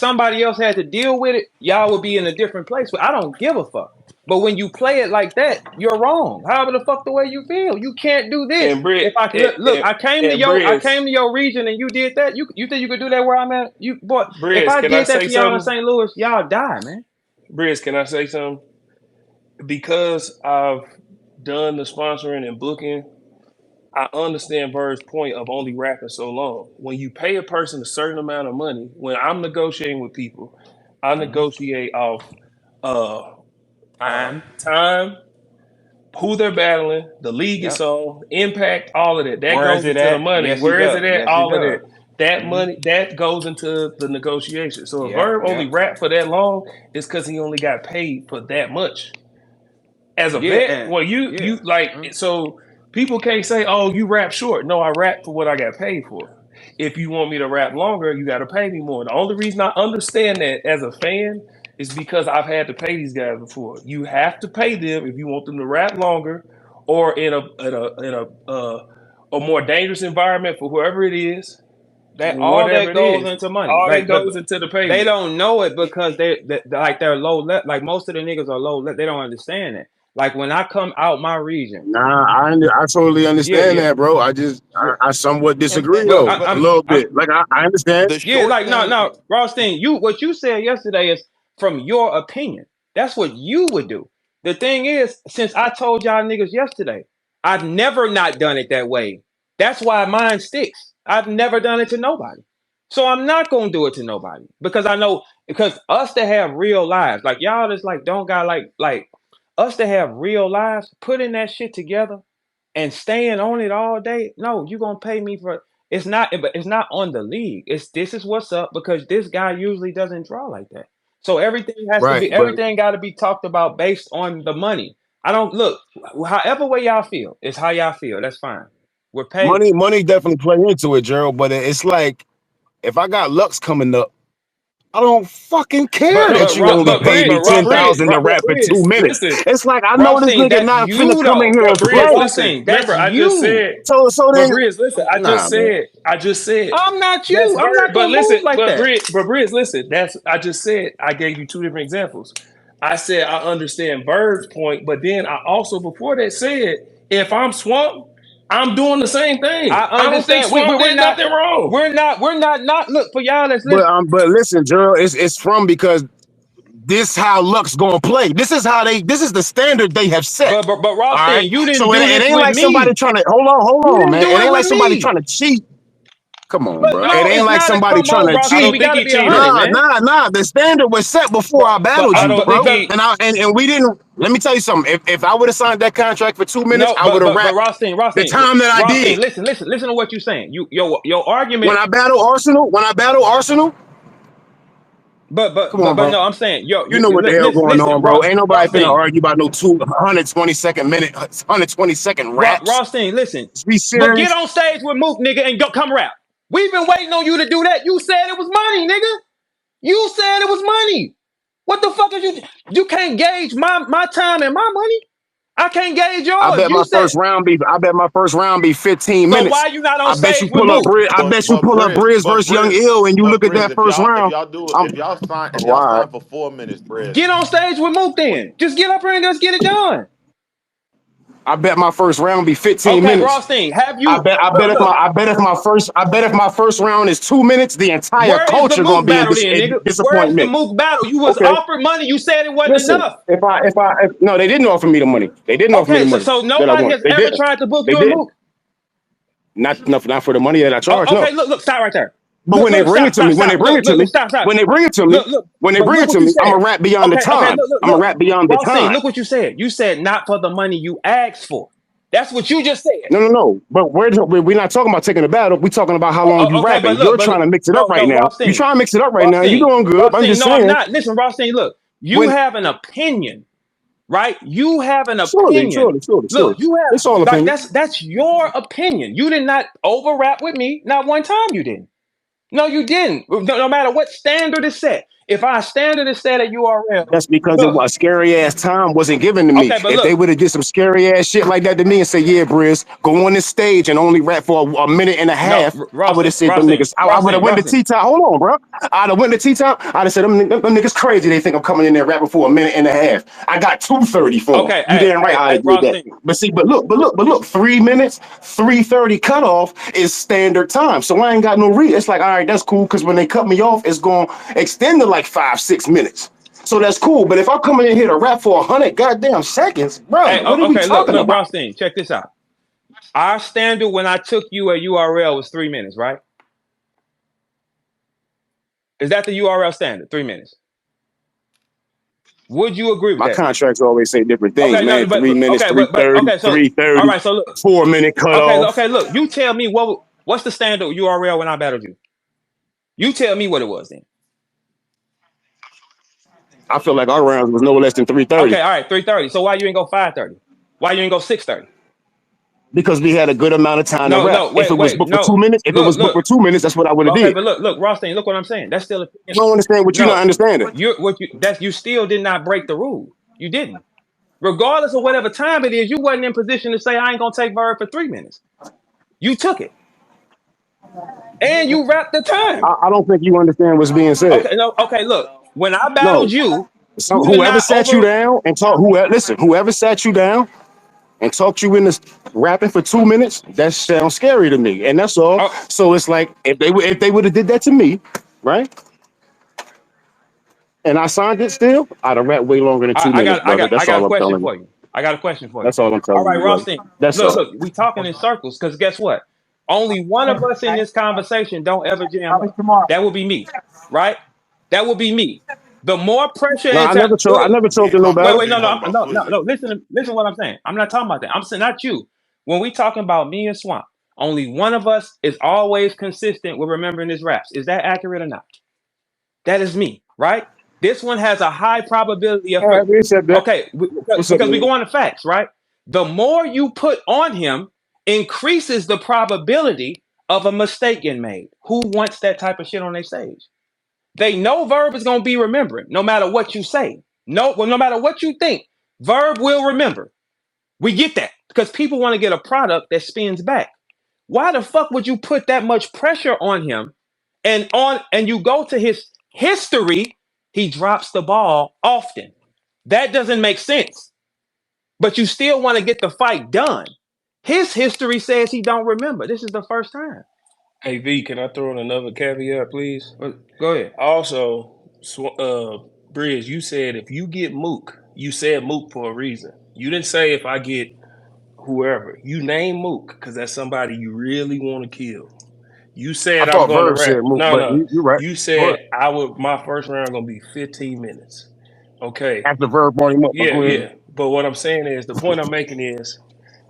somebody else had to deal with it, y'all would be in a different place. But I don't give a fuck. But when you play it like that, you're wrong. However the fuck the way you feel, you can't do this. And Brizz, If I look, I came to Brizz, your region and you did that. You think you could do that where I'm at? You boy, if Brizz, I can I did that say to y'all in something? St. Louis, y'all die, man. Brizz, can I say something? Because I've done the sponsoring and booking, I understand Verb's point of only rapping so long. When you pay a person a certain amount of money, when I'm negotiating with people, I negotiate off uh, time, who they're battling, the league it's Yep. on, impact, all of that. That Where is goes it into the at? money. Yes, he Where is does. it at? Yes, he All of that. does. That money that goes into the negotiation. So if Yep. Verb only Yep. rap for that long, it's because he only got paid for that much. As a Yeah. vet, And well, you like so people can't say, "Oh, you rap short." No, I rap for what I got paid for. If you want me to rap longer, you got to pay me more. The only reason I understand that as a fan is because I've had to pay these guys before. You have to pay them if you want them to rap longer, or in a more dangerous environment for whoever it is, that all whatever that it goes is. into money. All that Like, but goes into the they payment. don't know it because they're low. Like most of the niggas are low. They don't understand it. Like when I come out my region, Nah, I totally yeah, understand yeah, that, bro. yeah. I somewhat disagree But though, a I'm, little I'm bit. Like I understand. The yeah, short like no, thing, no, Rawsteen, what you said yesterday is from your opinion. That's what you would do. The thing is, since I told y'all niggas yesterday, I've never not done it that way. That's why mine sticks. I've never done it to nobody. So I'm not gonna do it to nobody because I know because us to have real lives, like y'all just like don't got like us to have real lives, putting that shit together and staying on it all day. No, you're gonna pay me for but it's not on the league. It's this is what's up because this guy usually doesn't draw like that. So Right, but everything gotta be talked about based on the money. I don't look however way y'all feel, it's how y'all feel. That's fine. We're paid. money definitely play into it, Gerald. But it's like if I got Lux coming up, I don't fucking care that you only paid me But 10,000 to rap for two Brizz, minutes. listen, It's like I know this Rothstein, nigga that's not finna you come in though. here but and Brizz, play. listen. Rothstein, that's Remember, you. So but then, Brizz, listen. nah, man. I just said. I'm not That's you. I'm Verb. not But gonna move listen, like that. Brizz, listen. I just said. I gave you two different examples. I said I understand Verb's point, but then I also before that said if I'm Swamp, I'm doing the same I thing. I don't think understand. Swamp did nothing wrong. We're not look for y'all that's listening. But listen, Gerald, it's from because this how Lux gonna play. This is the standard they have set. But All right. Rothstein, you didn't So do it this ain't with like somebody me. trying to hold You on, didn't man. do It it ain't like with somebody me. trying to cheat. Come on, But bro. It no, ain't it's like not a somebody come trying on, to I Rothstein. cheat. don't We think gotta he be a cheated. hundred, man. Nah. The standard was set before I But battled I you, don't think bro. Because he. And we didn't. Let me tell you something. If I would have signed that contract for 2 minutes, no, I would have but rapped the Rothstein, time that I did. listen to what you're saying. Your When argument. I battle Arsenal, come on, But bro. no, I'm saying, You know what the hell going listen, on, bro. Ain't nobody finna Rothstein, argue about no 120-second raps. Rothstein, listen. Let's be But get serious. on stage with Mook, nigga, and go come rap. We've been waiting on you to do that. You said it was money, nigga. You said it was money. What the fuck is you? You can't gauge my time and my money. I can't gauge I yours. bet You my said first round be. I bet my first round be 15 so. Why minutes. you not on I bet you stage with pull up Mook? Brizz. I bet you pull up Brizz versus Young Ill, and you look at that If first y'all if round. y'all do I'm if y'all sign oh, all right. for 4 minutes, Brizz. Get on stage with Mook What then. Just get up here and let's get it done. I bet my first round be 15 Okay, minutes. Rothstein, have you look? I bet if my first round is 2 minutes, the entire Where is the culture gonna Mook be in, battle then, nigga? Where's the disappointment. Mook battle? You was Okay, offered money. You said it wasn't listen. enough. If no, they didn't offer me the money. They didn't offer me Okay, the money so that I nobody wanted. has They ever didn't. tried to book They you and didn't. Mook. Not for the money that I charge. Oh, No. okay, look, stop right there. But when they bring Stop, it to me, stop, stop. Look, stop, stop. when they bring it to me, Look. when they But bring look it what to you me, I'm said. gonna rap beyond the Okay, time. I'm gonna rap beyond the Rawsteen, time. look what you said. You said not for the money you asked for. That's what you just said. No. But we're not talking about taking a battle. We're talking about how long you Okay, but rapping. You're trying to mix it up right no, now. You Rawsteen. trying to mix it up right now. You doing good. I'm just No, I'm saying. not. Listen, Rawsteen, look. You When have an opinion, right? You have an surely. opinion. Look, you have It's all like opinion. that's your opinion. You did not over rap with me. Not one time you didn't. No, you didn't. No matter what standard is set. If our standard is set at URL, That's because it look, was scary ass time wasn't given to me. okay, but If they look, would have did some scary ass shit like that to me and say, yeah, Brizz, go on this stage and only rap for a minute and a no, half, I would have said them niggas. I would have went to Rawsteen. T-Top. Hold on, bro. I'd have went to T-Top. I'd have said them niggas crazy. They think I'm coming in there rapping for a minute and a half. I got 2:30 for them. Okay, You damn right I did that. Rawsteen. But see, but look, 3 minutes, 3:30 cutoff is standard time. So I ain't got no reason. It's like, all right, that's cool, because when they cut me off, it's going to extend to like 5-6 minutes. So that's cool. But if I'm coming in here to rap for 100 goddamn seconds, bro, what are we talking about? Rawsteen, check this out. Our standard when I took you at URL was 3 minutes, right? Is that the URL standard? 3 minutes. Would you agree with that? My contracts always say different things, Okay, man. 3 minutes, okay, 3:30, so 3:30. all right, so look, 4 minute cutoff. okay, look. You tell me what's the standard URL when I battled you? You tell me what it was then. I feel like our rounds was no less than 3:30. Okay, all right, 3:30. So why you ain't go 5:30? Why you ain't go 6:30? Because we had a good amount of time to rap. No, wait, if it was booked no. for 2 minutes, if it was booked for 2 minutes, that's what I would have Okay, did. but look, Rawsteen, look what I'm saying. That's still You don't understand what you're not understanding. You still did not break the rule. You didn't. Regardless of whatever time it is, you wasn't in position to say I ain't gonna take Verb for 3 minutes. You took it. And you wrapped the time. I don't think you understand what's being said. Okay, look. When I battled you, so whoever sat you down and talked, whoever sat you down and talked you into rapping for 2 minutes, that sounds scary to me. And that's all. So it's like if they would have did that to me, right? And I signed it still, I'd have rapped way longer than 2 minutes. I got a question for you. I got a question for you. That's all I'm telling you. All right, Rawsteen. Look, we talking in circles because guess what? Only one of us in this conversation don't ever jam. That will be me, right? That will be me. The more pressure. No, I never choked in no battle. Wait, no. Listen to what I'm saying. I'm not talking about that. I'm saying not you. When we talking about me and Swamp, only one of us is always consistent with remembering his raps. Is that accurate or not? That is me, right? This one has a high probability of. Okay, because we go on the facts, right? The more you put on him increases the probability of a mistake getting made. Who wants that type of shit on their stage? They know Verb is going to be remembering no matter what you say. No matter what you think, Verb will remember. We get that because people want to get a product that spins back. Why the fuck would you put that much pressure on him and you go to his history, he drops the ball often. That doesn't make sense. But you still want to get the fight done. His history says he don't remember. This is the first time. Hey, V, can I throw in another caveat, please? Go ahead. Also, Brizz, you said if you get Mook, you said Mook for a reason. You didn't say if I get whoever. You name Mook because that's somebody you really want to kill. You said I'm going to rap. No. You're right. You said my first round going to be 15 minutes. Okay. After Verb brought him up. Yeah. But what I'm saying is, the point I'm making is,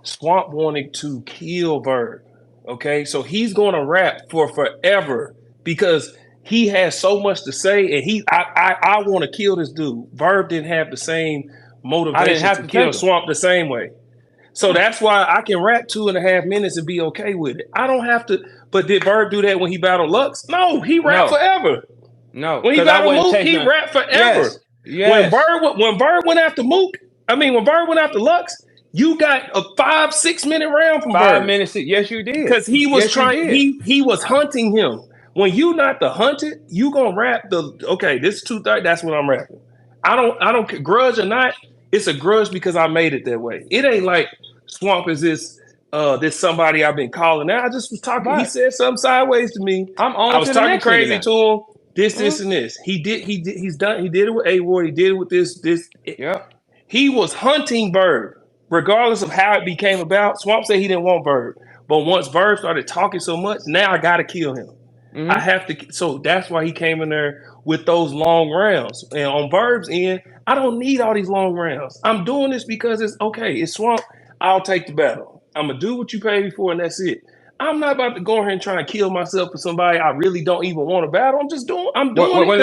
Swamp wanted to kill Verb. Okay, so he's going to rap for forever because he has so much to say, and I want to kill this dude. Verb didn't have the same motivation to kill Swamp the same way. So that's why I can rap 2.5 minutes and be okay with it. I don't have to. But did Verb do that when he battled Lux? No, he rapped forever. No, when he battled Mook, he rapped forever. Yes. When Verb went after when Verb went after Lux, you got a 5-6 minute round from 5 Verb. minutes. Yes, you did. Because he was he was hunting him. When you not the hunted, you gonna rap this is 2:30. That's what I'm rapping. I don't grudge or not. It's a grudge because I made it that way. It ain't like Swamp is this somebody I've been calling out. I just was talking. Right. He said something sideways to me. I was talking crazy to him. This and this. He did it with A-Ward. He did it with this. Yeah. He was hunting Verb. Regardless of how it became about, Swamp said he didn't want Verb. But once Verb started talking so much, now I got to kill him. Mm-hmm. I have to. So that's why he came in there with those long rounds. And on Verb's end, I don't need all these long rounds. I'm doing this because it's okay. It's Swamp. I'll take the battle. I'm going to do what you pay me for, and that's it. I'm not about to go ahead and try and kill myself for somebody I really don't even want to battle. I'm doing it.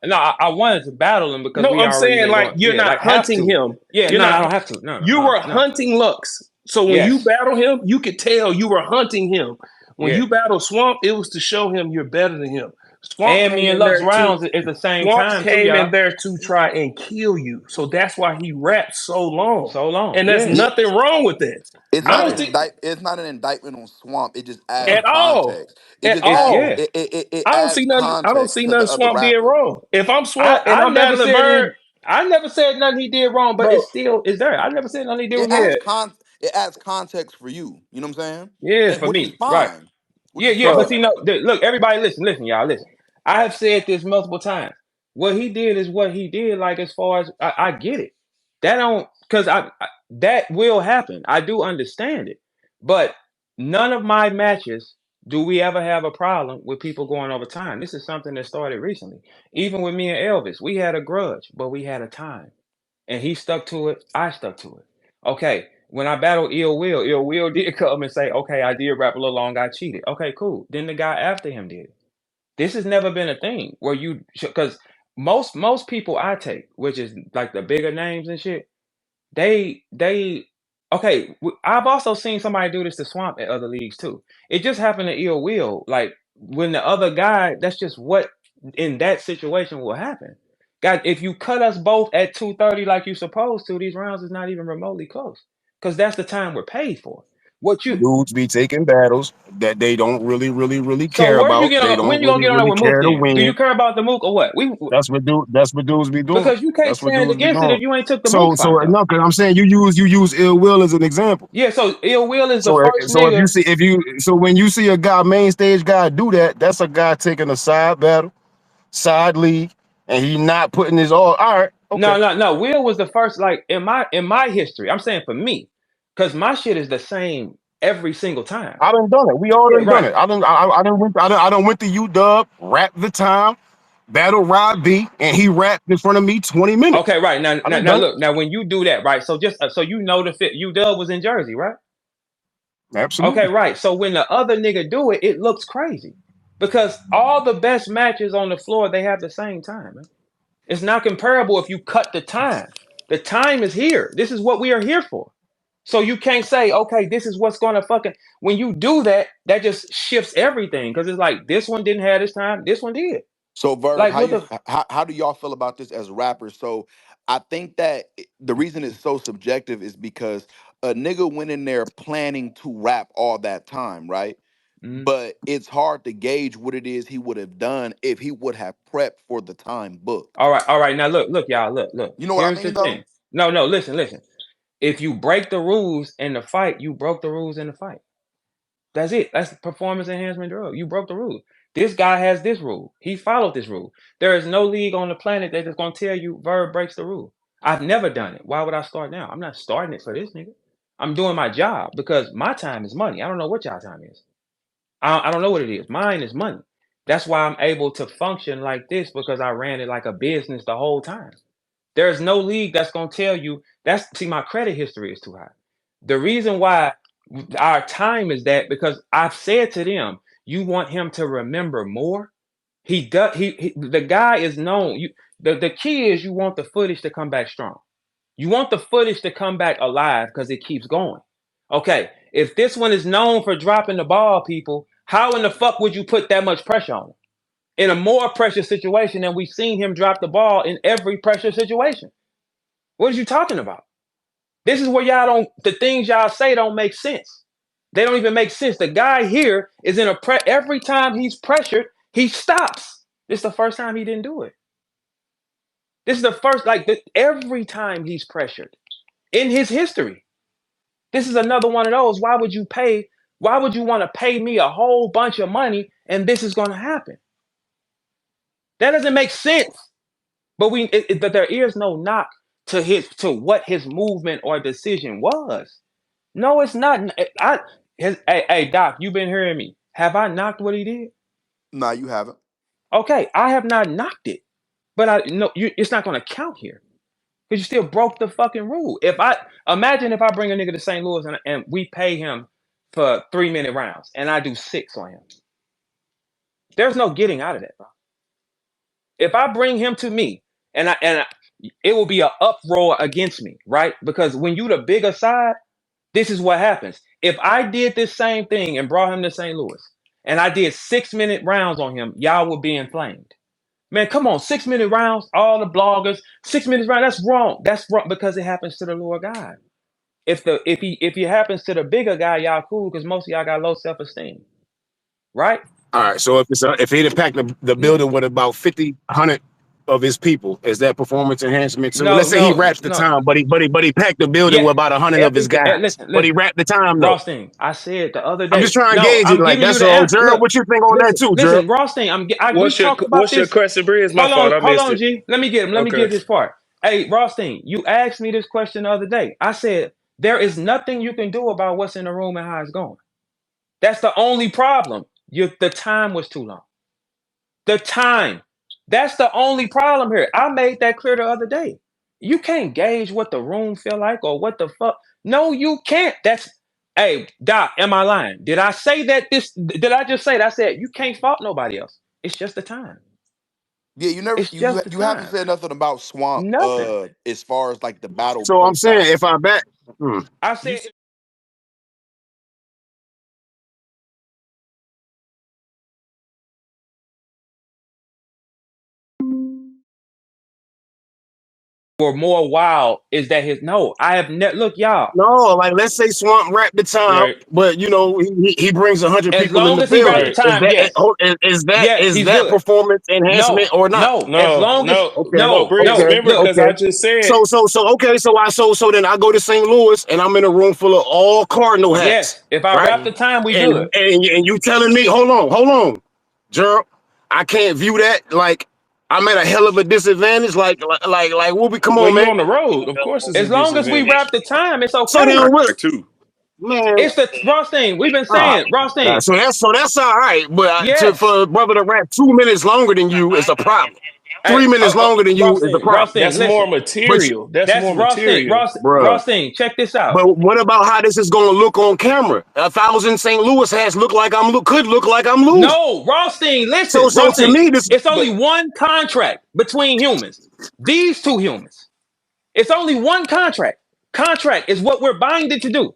I wanted to battle him because I'm saying like you're not hunting him. Yeah, I don't have to. No, you were hunting Lux. So when you battle him, you could tell you were hunting him. When you battle Swamp, it was to show him you're better than him. Swamp And came me and in Lux there to rounds at the same Swamps time too, came in y'all. there to try and kill you. So that's why he rapped so long. So long, And there's yeah, Yeah, nothing wrong with that. it's I not don't an nothing. see it's not an indictment on Swamp. It just No, adds at all. context. It At just it's adds yeah. all. it I don't see adds nothing. I don't context see to nothing the other Swamp did rappers. wrong. If I'm Swamp and I I'm never battling said Bird, I never said nothing he did wrong, but bro. it still is there. I never said nothing he did It wrong. Yeah, adds it adds context for you. You know what I'm saying? yeah, And for which is me, right? fine. Which Yeah, is yeah. But Bro, see, fine. no, look, everybody, listen, y'all, listen. I have said this multiple times. What he did is what he did. Like as far as I get it, that don't because that will happen. I do understand it, but none of my matches do we ever have a problem with people going over time. This is something that started recently. Even with me and Elvis, we had a grudge, but we had a time. And he stuck to it. I stuck to it. Okay, when I battled Ill Will did come and say, "Okay, I did rap a little long. I cheated." Okay, cool. Then the guy after him did it. This has never been a thing where you because most people I take, which is like the bigger names and shit, they okay. I've also seen somebody do this to Swamp at other leagues too. It just happened to Ill Will. Like when the other guy, that's just what in that situation will happen. God, if you cut us both at 2:30 like you supposed to, these rounds is not even remotely close. Because that's the time we're paid for. What you Dudes be taking battles that they don't really so care where you about. get They on when don't you gonna get on there really with Mook care to then? Do you win. care about the Mook or what? We That's what dudes be doing. because you can't That's what stand dudes be against it doing. if you ain't took the Mook So fight though. no, cause I'm saying you use ill will as an example. Yeah, so Ill Will is the So first so nigga. when you see a guy main stage guy do that, that's a guy taking a side battle, side league, and he not putting his all right, okay. No. Will was the first, like in my history. I'm saying for me, because my shit is the same every single time. I done done it. We Yeah, already done right. it. I done went to UW, rapped the time, battle Rod B, and he rapped in front of me 20 minutes. Okay, right. Now, I now, done now done look. Now, when you do that, right? So just so you know, the fit. UW was in Jersey, right? it. Okay, Absolutely. right. So when the other nigga do it, it looks crazy because all the best matches on the floor they have the same time. Man. It's not comparable if you cut the time. The time is here. This is what we are here for. So you can't say, okay, this is what's gonna fucking when you do that, that just shifts everything. Cause it's like this one didn't have this time, this one did. So Verb, Like what the how do y'all feel about this as rappers? So I think that the reason it's so subjective is because a nigga went in there planning to rap all that time, right? Mhm. But it's hard to gauge what it is he would have done if he would have prepped for the time booked. All right. Now look, y'all, look. You know what I Here's the mean though? thing. No, listen. If you break the rules in the fight, you broke the rules in the fight. That's it. That's performance enhancement drug. You broke the rule. This guy has this rule. He followed this rule. There is no league on the planet that is going to tell you Verb breaks the rule. I've never done it. Why would I start now? I'm not starting it for this nigga. I'm doing my job because my time is money. I don't know what y'all time is. I don't know what it is. Mine is money. That's why I'm able to function like this because I ran it like a business the whole time. There's no league that's gonna tell you that's see my credit history is too high. The reason why our time is that because I've said to them, you want him to remember more. He does. He the guy is known. The key is you want the footage to come back strong. You want the footage to come back alive because it keeps going. Okay, if this one is known for dropping the ball, people, how in the fuck would you put that much pressure on him? In a more pressure situation than we've seen him drop the ball in every pressure situation. What are you talking about? This is where y'all don't, the things y'all say don't make sense. They don't even make sense. The guy here is in every time he's pressured, he stops. This is the first time he didn't do it. This is the first, every time he's pressured in his history. This is another one of those. Why would you want to pay me a whole bunch of money and this is going to happen? That doesn't make sense. But but there is no knock to what his movement or decision was. No, it's not. Hey Doc, you've been hearing me. Have I knocked what he did? Nah, you haven't. Okay, I have not knocked it, but it's not going to count here because you still broke the fucking rule. If I imagine if I bring a nigga to St. Louis and we pay him for 3-minute rounds and I do 6 on him, there's no getting out of that, bro. If I bring him to me it will be an uproar against me, right? Because when you the bigger side, this is what happens. If I did this same thing and brought him to St. Louis and I did 6-minute rounds on him, y'all would be inflamed. Man, come on, 6-minute rounds, all the bloggers, 6 minutes round, that's wrong. That's wrong because it happens to the lower guy. If he happens to the bigger guy, y'all cool because most of y'all got low self-esteem. Right? All right. So if he'd have packed the building with about 50, 100 of his people, is that performance enhancement too? Let's say he raps the time, but he packed the building with about 100 of his guys. Listen, but he rapped the time though. Rawsteen, I said the other day. I'm just trying to gauge it. Like that's all. Gerald, what you think on that too, Gerald? Listen, Rawsteen, what's your question, Brizz? My fault. Hold on, G. Let me get this part. Hey, Rawsteen, you asked me this question the other day. I said there is nothing you can do about what's in the room and how it's going. That's the only problem. The time was too long. The time. That's the only problem here. I made that clear the other day. You can't gauge what the room feel like or what the fuck. No, you can't. Hey, Doc, am I lying? Did I say that did I just say that? I said you can't fault nobody else. It's just the time. Yeah, you haven't said nothing about Swamp. Nothing. As far as like the battle. So I'm saying if I bet I said or more wild is that I have look, y'all. No, like let's say Swamp rap the time, but you know he brings 100 people in the building. Is that performance enhancement or not? No, as long as remember because I just said so then I go to St. Louis and I'm in a room full of all Cardinal hats. Yes, if I rap the time, we good. And you telling me, hold on, Gerald, I can't view that like I'm at a hell of a disadvantage. Like, we'll be come on, man. On the road, of course. As long as we wrap the time, it's okay. So then what? Man, it's the Rawsteen. We've been saying Rawsteen. So that's all right. But for a brother to rap 2 minutes longer than you is a problem. 3 minutes longer than you is the problem. That's more material. That's more material. Rawsteen, check this out. But what about how this is going to look on camera? 1,000 St. Louis hats could look like I'm losing. No, Rawsteen, listen. So to me, it's only one contract between humans. These two humans. It's only one contract. Contract is what we're binded to do.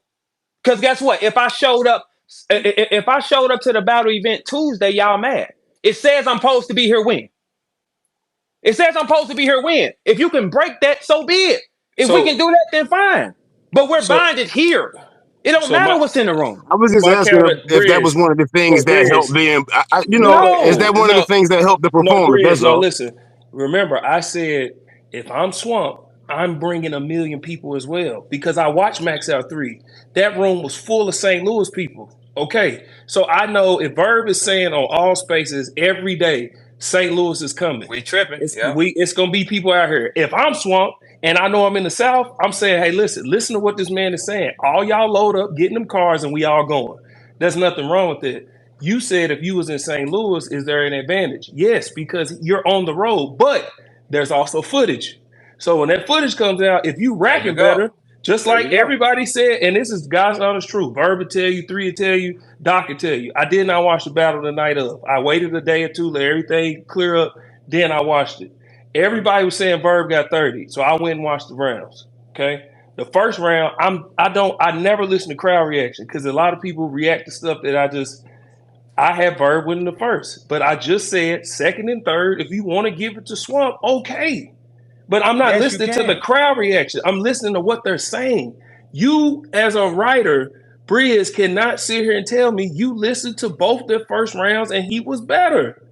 Because guess what? If I showed up to the battle event Tuesday, y'all mad. It says I'm supposed to be here when? It says I'm supposed to be here when. If you can break that, so be it. If we can do that, then fine. But we're binded here. It don't matter what's in the room. I was just asking if that was one of the things that helped them. Is that one of the things that helped the performance? That's all. Listen. Remember, I said if I'm Swamp, I'm bringing 1 million people as well because I watched Max Out 3. That room was full of St. Louis people. Okay, so I know if Verb is saying on all spaces every day, St. Louis is coming. We tripping. It's gonna be people out here. If I'm Swamp and I know I'm in the South, I'm saying, hey, listen to what this man is saying. All y'all load up, get in them cars, and we all going. There's nothing wrong with it. You said if you was in St. Louis, is there an advantage? Yes, because you're on the road, but there's also footage. So when that footage comes out, if you rap it better, just like everybody said, and this is God's honest truth. Verb will tell you, 3 will tell you, Doc will tell you. I did not watch the battle the night of. I waited a day or two, let everything clear up. Then I watched it. Everybody was saying Verb got 30, so I went and watched the rounds. Okay, the first round, I never listen to crowd reaction because a lot of people react to stuff that I had Verb winning the first, but I just said second and third. If you want to give it to Swamp, okay. But I'm not listening to the crowd reaction. I'm listening to what they're saying. You, as a writer, Brizz, cannot sit here and tell me you listened to both their first rounds and he was better.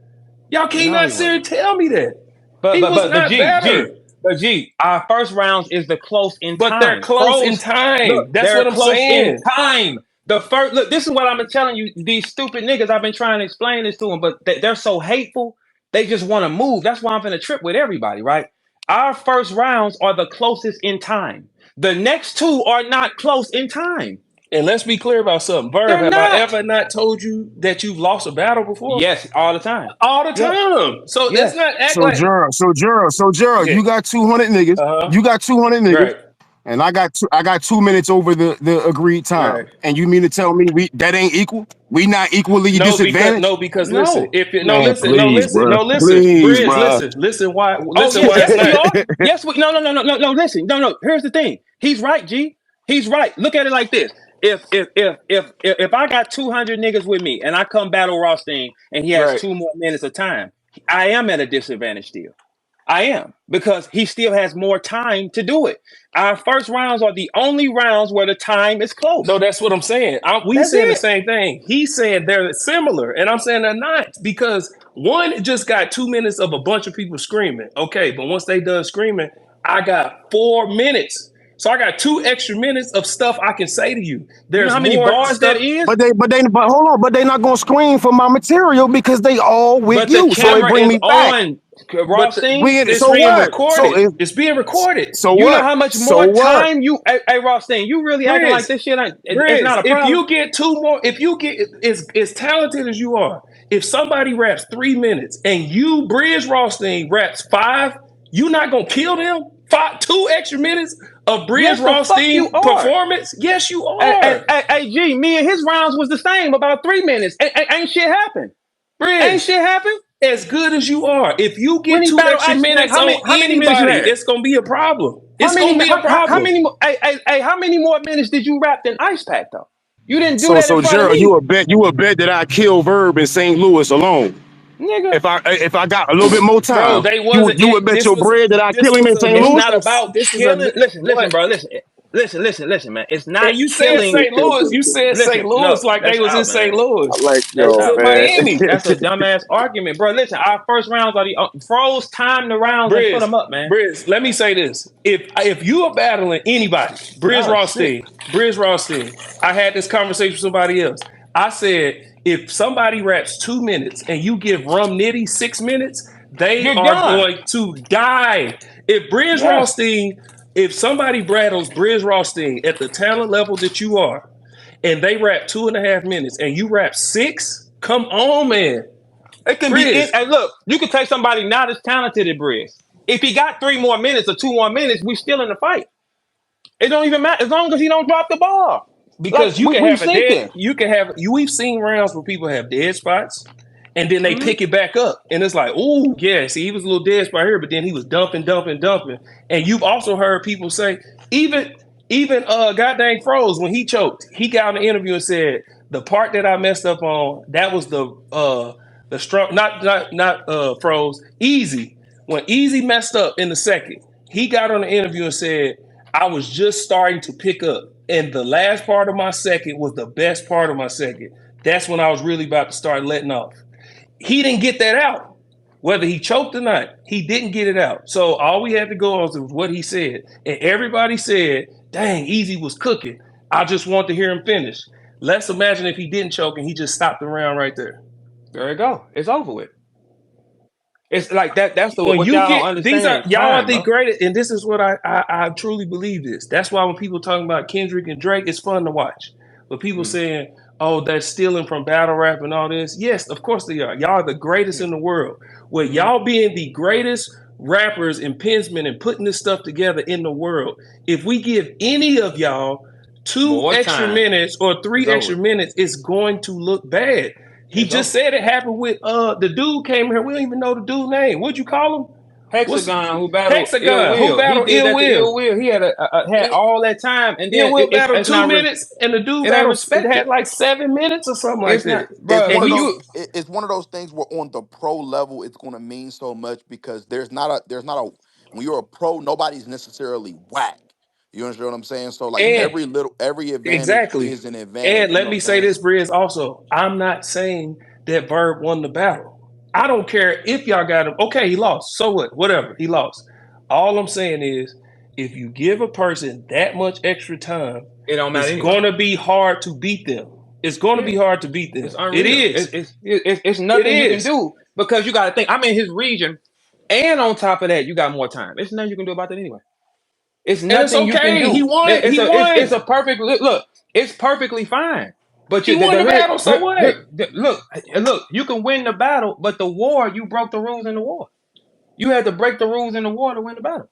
Y'all cannot sit here and tell me that. But he was not better. But our first rounds is the close in time. But they're close in time. Look, that's what I'm saying. In time. This is what I'm telling you. These stupid niggas, I've been trying to explain this to them, but they're so hateful. They just want to move. That's why I'm finna trip with everybody, right? Our first rounds are the closest in time. The next two are not close in time. And let's be clear about something. Verb, have I ever not told you that you've lost a battle before? Yes, all the time. All the time. So let's not act like... So Gerald, you got 200 niggas. You got 200 niggas. Right. And I got 2 minutes over the agreed time. Right. And you mean to tell me that ain't equal? We not equally disadvantaged? Because listen. Listen, why Yes, no, listen. No, here's the thing. He's right, G. He's right. Look at it like this. if I got 200 niggas with me and I come battle Rawsteen and he has Right. 2 more minutes of time, I am at a disadvantage still. I am, because he still has more time to do it. Our first rounds are the only rounds where the time is close. No, that's what I'm saying. We That's saying the it. same thing. He's saying they're similar, and I'm saying they're not, because one just got 2 minutes of a bunch of people screaming. Okay, but once they done screaming, I got 4 minutes. So I got 2 extra minutes of stuff I can say to you. You know There's how many more bars stuff. that is? But hold on, but they not gonna scream for my material because they all with But the you. So it camera bring is me back. on, Rawsteen. It's So being what? recorded. It's being recorded. So You know what? how much So more what? time you? Hey, Rawsteen, you really acting like Brizz, this shit ain't? It's Brizz, not a if problem. you get 2 more, if you get as talented as you are, if somebody raps 3 minutes and you, Brizz Rawsteen, raps 5, you not gonna kill them? 2 extra minutes of Brizz Yes, the fuck you Rawsteen are. performance? Yes, you Hey, are. G, me and his rounds was the same, about 3 minutes. Ain't shit happened. Ain't Brizz, shit happened. as good as you are, if you When get he two battled extra Ice Pack, minutes how on many minutes you anybody, had? it's gonna be a problem. How It's many? gonna be a How problem. many more? How many more minutes did you rap than Ice Pack though? You didn't do So that in so front of Gerald, me, you would bet that I kill Verb in St. Louis alone. nigga. If I got a little bit more Bro, time, they wasn't you would it. bet your bread that I This kill him was in a St. It's Louis. not about this was killing. Listen, what bro. Listen, man. It's not and you said killing. St. Louis. You said Listen, St. no, Louis like they that's was in out, St. man. Louis. I like They was yo, in man. Miami. That's a dumbass argument, bro. Listen, our first rounds are the froze time the rounds and put Brizz, them up, man. Brizz, let me say this. If you are battling anybody, Oh shit. Brizz Rawsteen, I had this conversation with somebody else. I said, if somebody raps 2 minutes and you give Rum Nitty 6 minutes, they You're are done. going to die. If Brizz Yes. Rawsteen, if somebody battles Brizz Rawsteen at the talent level that you are, and they rap 2.5 minutes and you rap 6, come on, man. It can be. Brizz, Hey, look, you can take somebody not as talented as Brizz. If he got 3 more minutes or 2 more minutes, we still in the fight. It don't even matter as long as he don't drop the ball. Like because you can we've have a seen dead, this. we've seen rounds where people have dead spots and then they Mm-hmm. pick it back up. And it's like, oh, yeah, see, he was a little dead spot here, but then he was dumping. And you've also heard people say, even goddamn Froze, when he choked, he got in an interview and said, the part that I messed up on, that was the strong, not Froze, Easy. When Easy messed up in the second, he got on the interview and said, I was just starting to pick up. And the last part of my second was the best part of my second. That's when I was really about to start letting off. He didn't get that out. Whether he choked or not, he didn't get it out. So all we had to go on was what he said. And everybody said, dang, Easy was cooking. I just want to hear him finish. Let's imagine if he didn't choke and he just stopped the round right there. There you go. It's over with. It's like that. That's the When what you y'all don't get understand. y'all are Time, the bro. greatest, and this is what I truly believe this. That's why when people talking about Kendrick and Drake, it's fun to watch. But people Mm. saying, "Oh, they're stealing from battle rap and all this." Yes, of course they are. Y'all are the greatest in the world. With Mm-hmm. y'all being the greatest rappers and pensmen and putting this stuff together in the world, if we give any of y'all two More extra time. minutes or three It's extra over. minutes, it's going to look bad. He It's just over. said it happened with the dude came here. We don't even know the dude's name. What'd you call him? What's Hexagon who battled Ill Hexagon? Who Will. He battled did Ill that to Will? Ill Will. He had all that time, and Ill then Will battled it's two not minutes, and the dude it ain't battled respected. had like 7 minutes or something like It's not, that. It's bro. And one of When those. he's you It's one of those things where on the pro level, it's going to mean so much because there's not a when you're a pro, nobody's necessarily whack. You understand what I'm saying? So like and every advantage exactly. is an advantage. And You let know what me I'm say saying? this, Briz, also. I'm not saying that Verb won the battle. I don't care if y'all got him. Okay, he lost. So what? Whatever. He lost. All I'm saying is if you give a person that much extra time, it don't matter it's anyway. going to be hard to beat them. It's going to Yeah, be hard to beat them. it's It unreal. is. It's It nothing you can is. do because you got to think. I'm in his region, and on top of that, you got more time. It's nothing you can do about that anyway. It's And it's nothing you can okay. He do. won. He It's won. a perfect look. It's perfectly fine. But He won the battle. So what? look. You can win the battle, but the war you broke the rules in the war. You had to break the rules in the war to win the battle.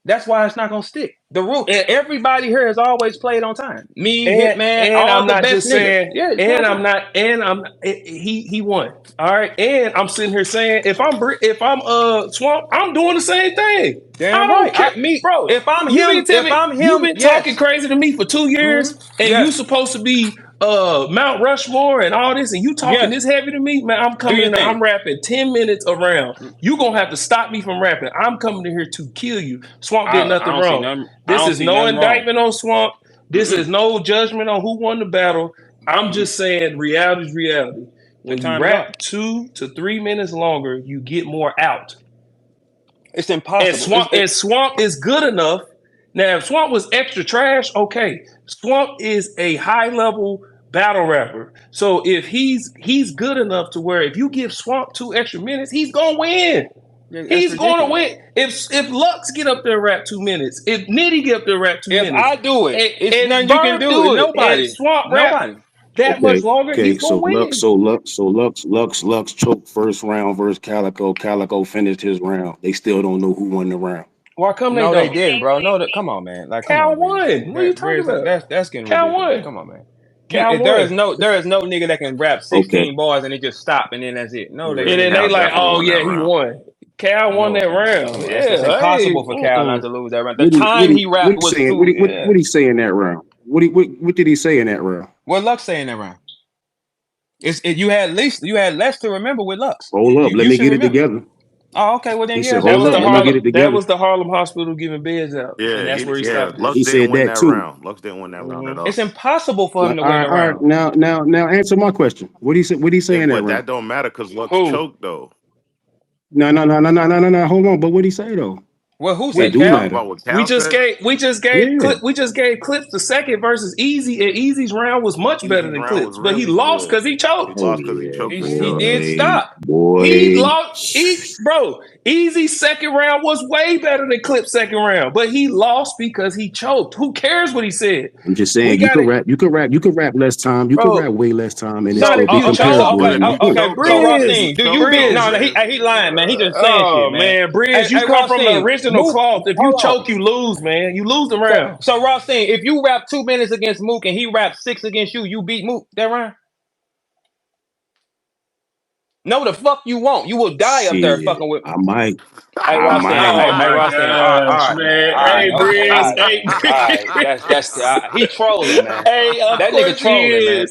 That's why it's not gonna stick. The rule. Everybody here has always played on time. Me, And Hitman, and all I'm the not best just niggas. saying, Yeah, you and know I'm not, and I'm he won. All right, and I'm sitting here saying if I'm Swamp, I'm doing the same thing. damn I don't right. care, bro. If I'm You him, mean to tell me you've been talking yes. crazy to me for 2 years, and you Yes. supposed to be Mount Rushmore and all this, and you talking Yes. this heavy to me, man? I'm Do coming your in, thing. I'm rapping 10 minutes around. You gonna have to stop me from rapping. I'm coming in here to kill you. Swamp did I nothing don't see wrong. nothing. I This don't is see no nothing wrong. indictment on Swamp. This Mm-mm. is no judgment on who won the battle. I'm just saying reality is reality. When you time is up. rap 2 to 3 minutes longer, you get more out. It's impossible. And Swamp is good enough. Now, if Swamp was extra trash, okay. Swamp is a high level battle rapper. So if he's good enough to where if you give Swamp 2 extra minutes, he's gonna win. He's going to win. If Lux get up there and rap 2 minutes, if Nitty get up there and rap 2 minutes, if I do it, it's and nothing you can Verb do. it, Nobody. and Swamp rap that much longer, Okay, he's gonna win. Lux choked first round versus Calico. Calico finished his round. They still don't know who won the round. Why come No, they they don't? didn't, bro. No, come on, man. Like, come Cal on, man. won. What are you talking Brizz, about? that's getting Cal ridiculous. won. Come on, man. Cal There won. is no nigga that can rap 16 bars and it just stop and then that's it. No, And then they like, oh yeah, he won. Cal won that round. Yeah, it's impossible for Cal not to lose that round. The time he rapped was too. What he say in that round? What did he say in that round? What Lux say in that round? You had less to remember with Lux. Hold up, let me get it together. Oh, okay. Well then, He yeah. said, hold up, let me get it together. That was the Harlem Hospital giving beds out. Yeah, and that's where he stopped. Lux He didn't said win that that too. round. Lux didn't win that round at all. It's impossible for him to win the round. Now answer my question. What he say in that round? That don't matter because Lux choked though. No. Hold on, but what he say though? Well, who said Cal? We just gave Clips the second versus Easy, and Easy's round was much better than Clips, but he lost because he choked. He lost because he choked. He did stop. Boy. He lost. Easy's second round was way better than Clip's second round, but he lost because he choked. Who cares what he said? I'm just saying you can rap less time. You can rap way less time and it's still be comparable. Okay, Rawsteen, do you beat? No, he lying, man. He just saying shit, man. Brizz, you come from the original cloth. If you choke, you lose, man. You lose the round. So Rawsteen, if you rap 2 minutes against Mook and he raps 6 against you, you beat Mook that round? No, the fuck you won't. You will die up there fucking with me. I might. Hey, Rawsteen. All right, man. Hey, Brizz. He trolling, man. Hey, that nigga trolling, man.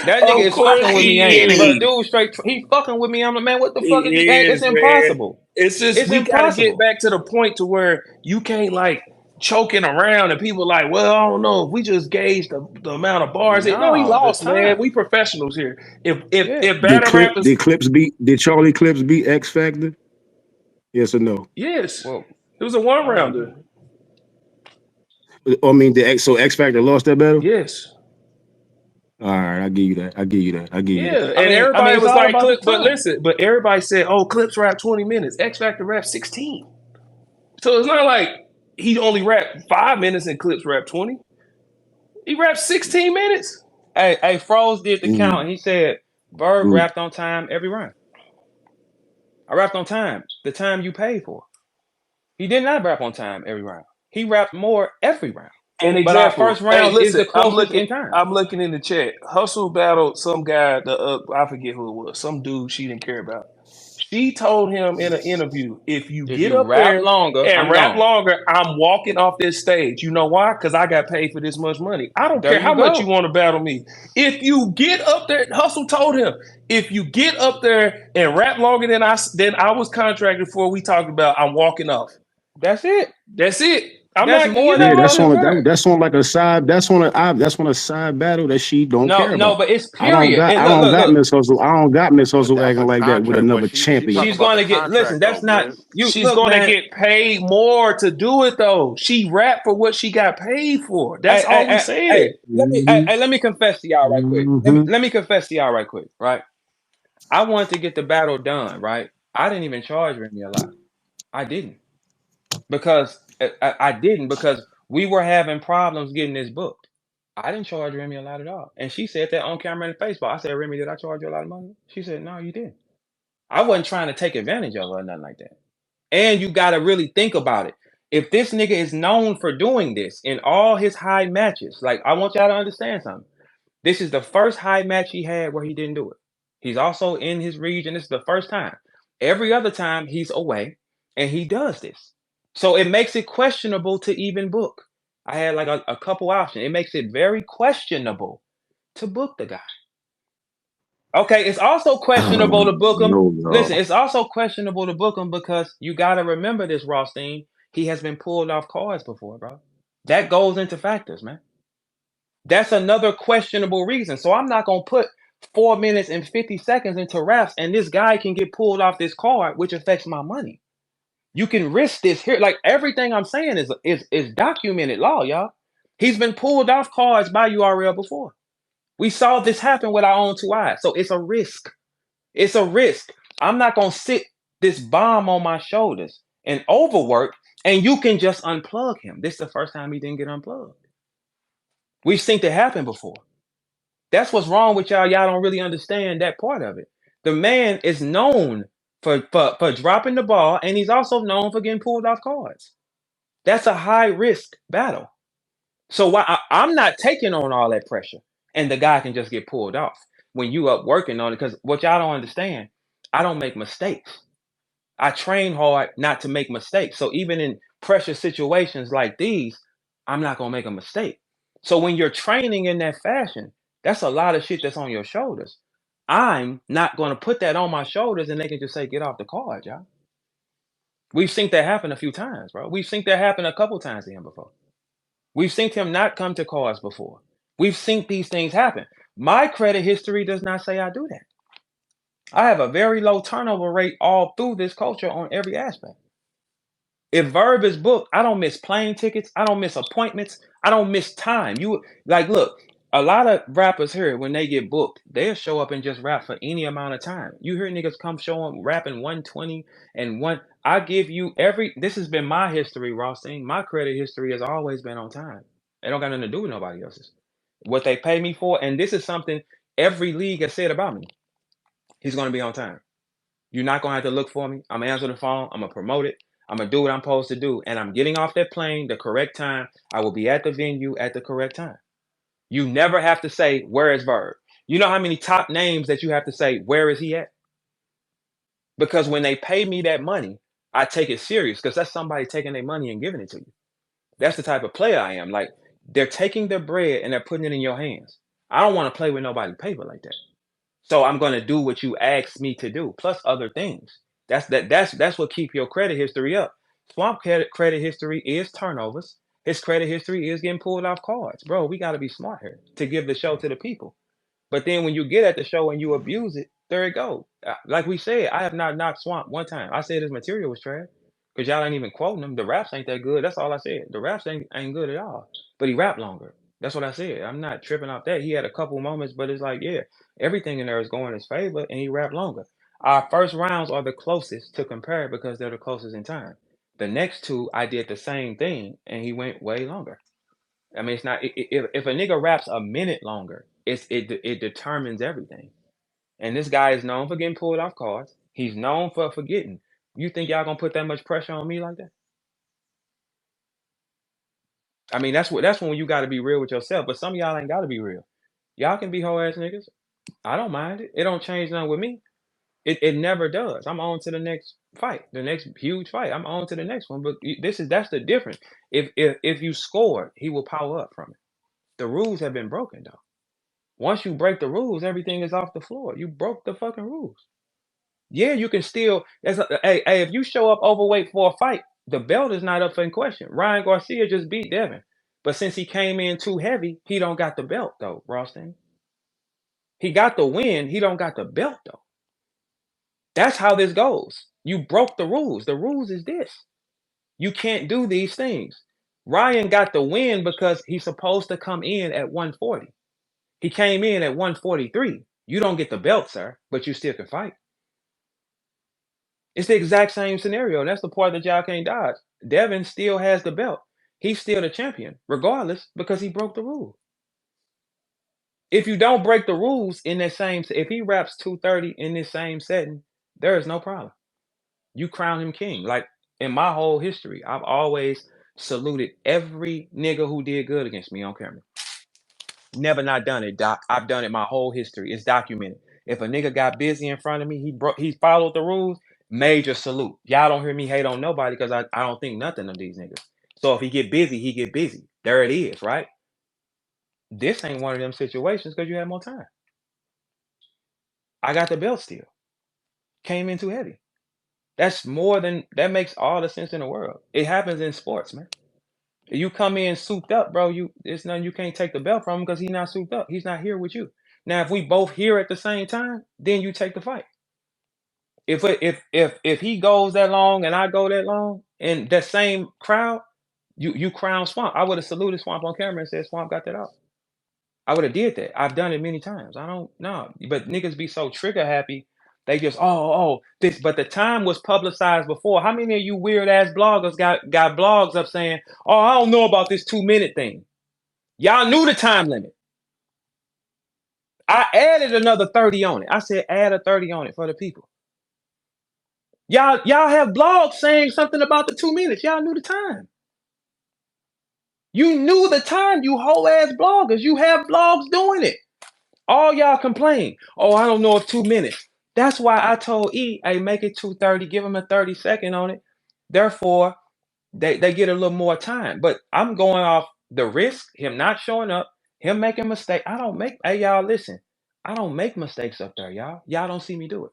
That nigga is fucking with me, ain't he? But dude, straight, he fucking with me. I'm like, man, what the fuck? It's impossible. It's just we gotta get back to the point to where you can't like choking around and people like, well, I don't know if we just gauge the amount of bars. No, he lost, man. We professionals here. If battle rappers did Charlie Clips beat X Factor? Yes or no? Yes. Well, it was a 1-rounder. I mean, so X Factor lost that battle? Yes. All right, I give you that. And everybody was like, Clips, but everybody said, oh, Clips rap 20 minutes. X Factor rap 16. So it's not like he only rapped 5 minutes and Clips rap 20. He rapped 16 minutes. Hey, Froze did the count and he said Verb rapped on time every round. I rapped on time. The time you paid for. He did not rap on time every round. He rapped more every round. And but our first round is the closest in time. I'm looking in the chat. Hustle battled some guy, I forget who it was, some dude she didn't care about. She told him in an interview, if you get up there and rap longer, I'm walking off this stage. You know why? Because I got paid for this much money. I don't care how much you want to battle me. If you get up there, Hustle told him, if you get up there and rap longer than I was contracted for, we talked about, I'm walking off. That's it. That's on like a side. That's on a side battle that she don't care about. No, but it's period. I don't got Miss Hustle. I don't got Miss Hustle acting like that with another champion. She's going to get. Listen, that's not. She's going to get paid more to do it though. She rapped for what she got paid for. That's all we saying. Let me confess to y'all right quick. Let me confess to y'all right quick. Right. I wanted to get the battle done. Right. I didn't even charge Remy a lot. I didn't because. I didn't because we were having problems getting this booked. I didn't charge Remy a lot at all. And she said that on camera in Facebook. I said, Remy, did I charge you a lot of money? She said, no, you didn't. I wasn't trying to take advantage of her or nothing like that. And you got to really think about it. If this nigga is known for doing this in all his high matches, like I want y'all to understand something. This is the first high match he had where he didn't do it. He's also in his region. This is the first time. Every other time he's away and he does this. So it makes it questionable to even book. I had like a couple options. It makes it very questionable to book the guy. Okay, it's also questionable to book him. No, Listen, no. it's also questionable to book him because you got to remember this, Rawsteen. He has been pulled off cards before, bro. That goes into factors, man. That's another questionable reason. So I'm not gonna put 4 minutes and 50 seconds into raps, and this guy can get pulled off this card, which affects my money. You can risk this here. Like everything I'm saying is documented law, y'all. He's been pulled off cards by URL before. We saw this happen with our own two eyes. So it's a risk. It's a risk. I'm not gonna sit this bomb on my shoulders and overwork, and you can just unplug him. This is the first time he didn't get unplugged. We've seen it happen before. That's what's wrong with y'all. Y'all don't really understand that part of it. The man is known for dropping the ball, and he's also known for getting pulled off cards. That's a high risk battle. So why I'm not taking on all that pressure, and the guy can just get pulled off when you up working on it. Because what y'all don't understand, I don't make mistakes. I train hard not to make mistakes. So even in pressure situations like these, I'm not gonna make a mistake. So when you're training in that fashion, that's a lot of shit that's on your shoulders. I'm not gonna put that on my shoulders and they can just say, get off the card, y'all. We've seen that happen a few times, bro. We've seen that happen a couple times to him before. We've seen him not come to cards before. We've seen these things happen. My credit history does not say I do that. I have a very low turnover rate all through this culture on every aspect. If Verb is booked, I don't miss plane tickets. I don't miss appointments. I don't miss time. You like look, a lot of rappers here when they get booked, they'll show up and just rap for any amount of time. You hear niggas come show up rapping 120 and one. I give you every. This has been my history, Rawsteen. My credit history has always been on time. It don't got nothing to do with nobody else's. What they pay me for, and this is something every league has said about me. He's gonna be on time. You're not gonna have to look for me. I'm gonna answer the phone. I'm gonna promote it. I'm gonna do what I'm supposed to do, and I'm getting off that plane the correct time. I will be at the venue at the correct time. You never have to say where is Verb. You know how many top names that you have to say where is he at? Because when they pay me that money, I take it serious because that's somebody taking their money and giving it to you. That's the type of player I am. Like they're taking their bread and they're putting it in your hands. I don't want to play with nobody paper like that. So I'm gonna do what you asked me to do, plus other things. That's what keep your credit history up. Swamp credit history is turnovers. His credit history is getting pulled off cards. Bro, we gotta be smart here to give the show to the people. But then when you get at the show and you abuse it, there it go. Like we said, I have not knocked Swamp one time. I said his material was trash. Cause y'all ain't even quoting him. The raps ain't that good. That's all I said. The raps ain't good at all. But he rapped longer. That's what I said. I'm not tripping off that. He had a couple moments, but it's like, yeah, everything in there is going in his favor, and he rapped longer. Our first rounds are the closest to compare because they're the closest in time. The next two, I did the same thing, and he went way longer. I mean, it's not if a nigga raps a minute longer, it determines everything. And this guy is known for getting pulled off cards. He's known for forgetting. You think y'all gonna put that much pressure on me like that? I mean, that's when you got to be real with yourself. But some of y'all ain't got to be real. Y'all can be hoe ass niggas. I don't mind it. It don't change nothing with me. It never does. I'm on to the next fight, the next huge fight. I'm on to the next one. But that's the difference. If you score, he will power up from it. The rules have been broken though. Once you break the rules, everything is off the floor. You broke the fucking rules. Yeah, you can still. Hey, if you show up overweight for a fight, the belt is not up in question. Ryan Garcia just beat Devin, but since he came in too heavy, he don't got the belt though. Rawsteen, he got the win. He don't got the belt though. That's how this goes. You broke the rules. The rules is this: you can't do these things. Ryan got the win because he's supposed to come in at 140. He came in at 143. You don't get the belt, sir, but you still can fight. It's the exact same scenario, and that's the part that y'all can't dodge. Devin still has the belt. He's still the champion, regardless, because he broke the rule. If you don't break the rules in that same, if he raps 230 in this same setting, there is no problem. You crown him king. Like In my whole history, I've always saluted every nigga who did good against me on camera. Never not done it, Doc. I've done it my whole history. It's documented. If a nigga got busy in front of me, he followed the rules, major salute. Y'all don't hear me hate on nobody because I don't think nothing of these niggas. So if he get busy, he get busy. There it is, right? This ain't one of them situations because you had more time. I got the belt still. Came in too heavy. That makes all the sense in the world. It happens in sports, man. You come in souped up, bro. It's nothing you can't take the belt from him because he's not souped up. He's not here with you. Now, if we both here at the same time, then you take the fight. If he goes that long and I go that long in that same crowd, you crown Swamp. I would have saluted Swamp on camera and said Swamp got that out. I would have did that. I've done it many times. I don't know, but niggas be so trigger happy. They just this. But the time was publicized before. How many of you weird ass bloggers got blogs up saying, "Oh, I don't know about this 2-minute thing." Y'all knew the time limit. I added another 30 on it. I said add a 30 on it for the people. Y'all have blogs saying something about the 2 minutes. Y'all knew the time. You knew the time, you whole ass bloggers. You have blogs doing it. All y'all complain. Oh, I don't know if 2 minutes. That's why I told E, hey, make it 2:30, give him a 30-second on it. Therefore, they get a little more time. But I'm going off the risk, him not showing up, him making mistakes. Hey, y'all, listen. I don't make mistakes up there, y'all. Y'all don't see me do it.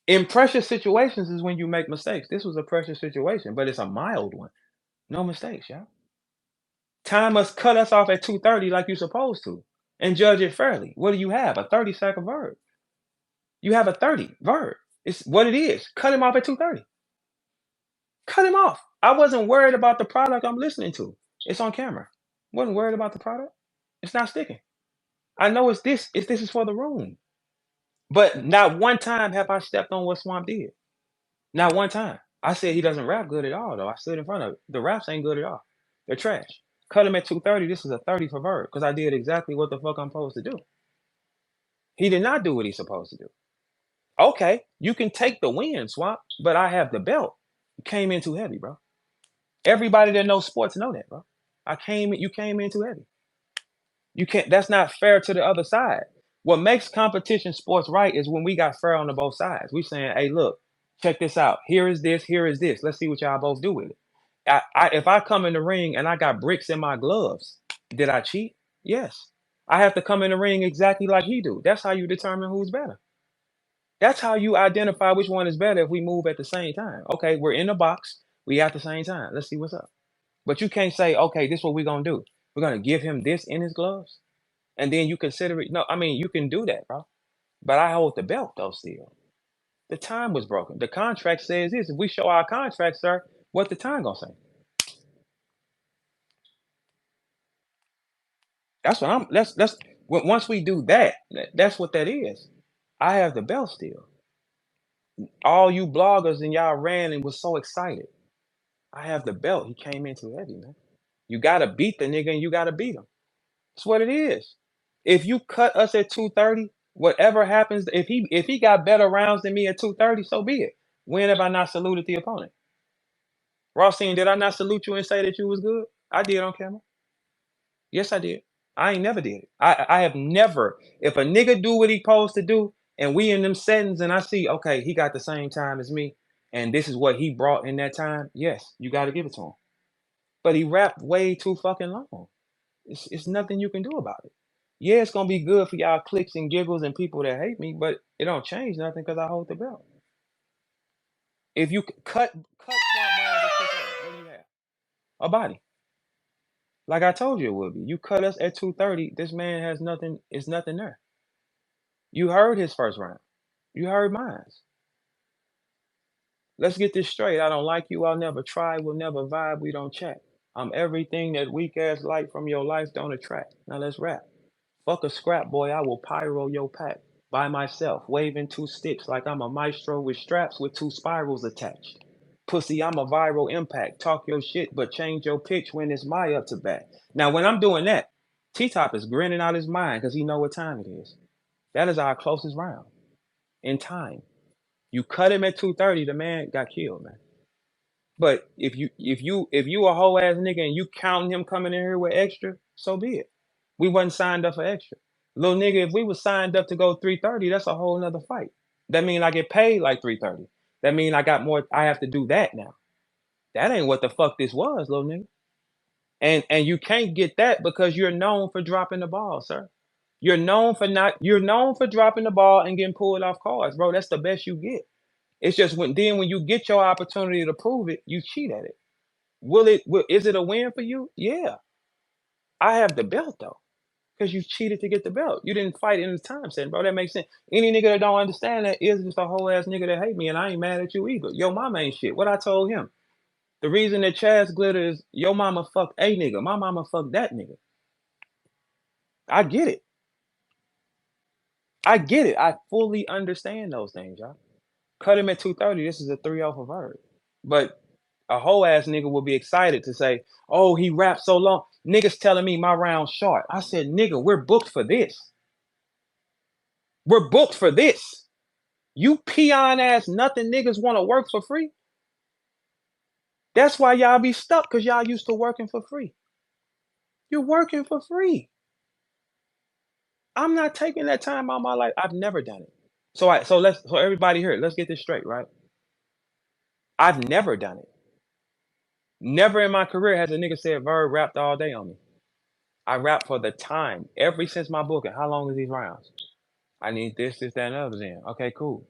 In pressure situations is when you make mistakes. This was a pressure situation, but it's a mild one. No mistakes, y'all. Time must cut us off at 2:30 like you're supposed to and judge it fairly. What do you have? A 30-second verb. You have a 30 verb. It's what it is. Cut him off at 2:30. Cut him off. I wasn't worried about the product I'm listening to. It's on camera. Wasn't worried about the product. It's not sticking. I know it's this. This is for the room. But not one time have I stepped on what Swamp did. Not one time. I said he doesn't rap good at all, though. I stood in front of it. The raps ain't good at all. They're trash. Cut him at 2:30. This is a 30 for Verb because I did exactly what the fuck I'm supposed to do. He did not do what he's supposed to do. Okay, you can take the win, Swamp, but I have the belt. You came in too heavy, bro. Everybody that knows sports know that, bro. You came in too heavy. You can't. That's not fair to the other side. What makes competition sports right is when we got fair on the both sides. We saying, hey, look, check this out. Here is this. Here is this. Let's see what y'all both do with it. If I come in the ring and I got bricks in my gloves, did I cheat? Yes. I have to come in the ring exactly like he do. That's how you determine who's better. That's how you identify which one is better if we move at the same time. Okay, we're in the box. We at the same time. Let's see what's up. But you can't say, okay, this is what we're going to do. We're going to give him this in his gloves. And then you consider it. No, I mean, you can do that, bro. But I hold the belt, though, still. The time was broken. The contract says this. If we show our contract, sir, what the time going to say? That's what once we do that, that's what that is. I have the belt still. All you bloggers and y'all ran and was so excited. I have the belt. He came in too heavy, man. You got to beat the nigga and you got to beat him. That's what it is. If you cut us at 2:30, whatever happens, if he got better rounds than me at 2:30, so be it. When have I not saluted the opponent? Rawsteen, did I not salute you and say that you was good? I did on camera. Yes, I did. I ain't never did it. I have never. If a nigga do what he supposed to do, and we in them settings, and I see, okay, he got the same time as me, and this is what he brought in that time. Yes, you got to give it to him. But he rapped way too fucking long. It's nothing you can do about it. Yeah, it's gonna be good for y'all clicks and giggles and people that hate me, but it don't change nothing because I hold the belt. If you cut Swamp rounds at 2:30, what do you have? A body. Like I told you it would be. You cut us at 2:30, this man has nothing, it's nothing there. You heard his first round. You heard mine. Let's get this straight. I don't like you, I'll never try, we'll never vibe, we don't chat. I'm everything that weak ass light from your life don't attract. Now let's rap. Fuck a scrap, boy, I will pyro your pack. By myself, waving 2 sticks like I'm a maestro with straps with 2 spirals attached. Pussy, I'm a viral impact. Talk your shit, but change your pitch when it's my up to bat. Now, when I'm doing that, T-Top is grinning out his mind because he know what time it is. That is our closest round in time. You cut him at 2:30, the man got killed, man. But if you a whole ass nigga and you counting him coming in here with extra, so be it. We wasn't signed up for extra. Little nigga, if we was signed up to go 3:30, that's a whole nother fight. That mean I get paid like 3:30. That mean I got more. I have to do that now. That ain't what the fuck this was, little nigga. And you can't get that because you're known for dropping the ball, sir. You're known for dropping the ball and getting pulled off cards, bro. That's the best you get. It's just when you get your opportunity to prove it, you cheat at it. Is it a win for you? Yeah. I have the belt though. Because you cheated to get the belt. You didn't fight in the time setting, bro. That makes sense. Any nigga that don't understand that is just a whole ass nigga that hate me, and I ain't mad at you either. Your mama ain't shit. What I told him. The reason that Chaz glitter is your mama fucked a nigga. My mama fucked that nigga. I get it. I fully understand those things, y'all. Cut him at 2:30. This is a 3-0 for Verb. But a whole ass nigga will be excited to say, oh, he rapped so long. Niggas telling me my round's short. I said, nigga, we're booked for this. We're booked for this. You peon ass nothing niggas want to work for free. That's why y'all be stuck, because y'all used to working for free. You're working for free. I'm not taking that time out of my life. I've never done it. So everybody here, let's get this straight, right? I've never done it. Never in my career has a nigga said Verb rapped all day on me. I rap for the time. Ever since my booking. How long is these rounds? I need this, that, and others in. Okay, cool.